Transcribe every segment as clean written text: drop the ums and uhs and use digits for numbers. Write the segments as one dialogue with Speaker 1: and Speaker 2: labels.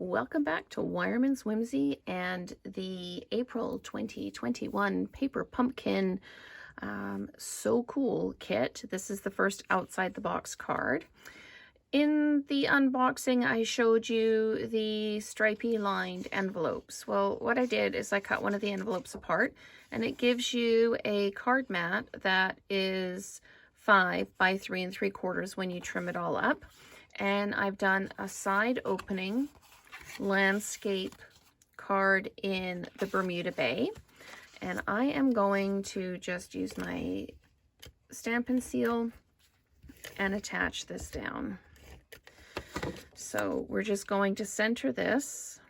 Speaker 1: Welcome back to Wireman's Whimsy and the April 2021 Paper Pumpkin So Cool kit. This is the first outside the box card. In the unboxing, I showed you the stripy lined envelopes. Well, what I did is I cut one of the envelopes apart, and it gives you a card mat that is 5 by 3 3/4 when you trim it all up. And I've done a side opening landscape card in the Bermuda Bay, and I am going to just use my Stampin' Seal and attach this down. So we're just going to center this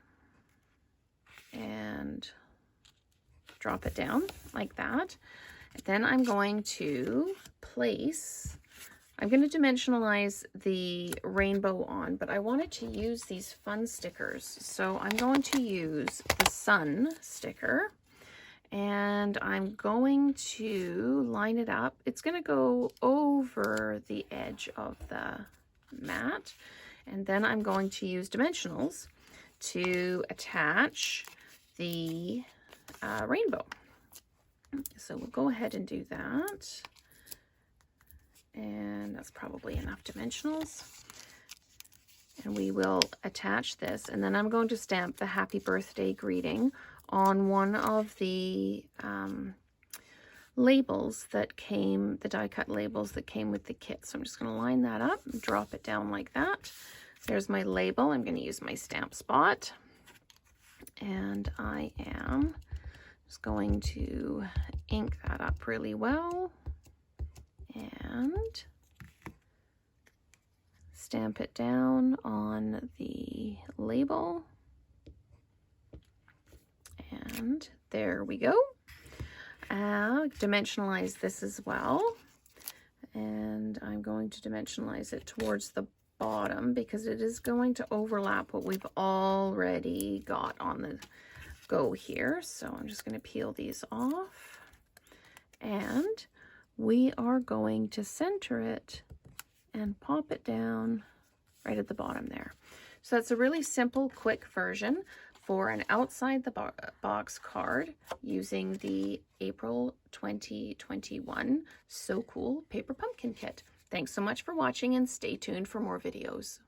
Speaker 1: and drop it down like that. And then I'm going to I'm going to dimensionalize the rainbow on, but I wanted to use these fun stickers. So I'm going to use the sun sticker, and I'm going to line it up. It's going to go over the edge of the mat, and then I'm going to use dimensionals to attach the rainbow. So we'll go ahead and do that. And that's probably enough dimensionals. And we will attach this, and then I'm going to stamp the happy birthday greeting on one of the labels that came, the die cut labels that came with the kit. So I'm just going to line that up and drop it down like that. There's my label. I'm going to use my stamp spot, and I am just going to ink that up really well and stamp it down on the label. And there we go. Dimensionalize this as well. And I'm going to dimensionalize it towards the bottom because it is going to overlap what we've already got on the go here. So I'm just going to peel these off, and we are going to center it and pop it down right at the bottom there. So that's a really simple, quick version for an outside the box card using the April 2021 So Cool Paper Pumpkin Kit. Thanks so much for watching, and stay tuned for more videos.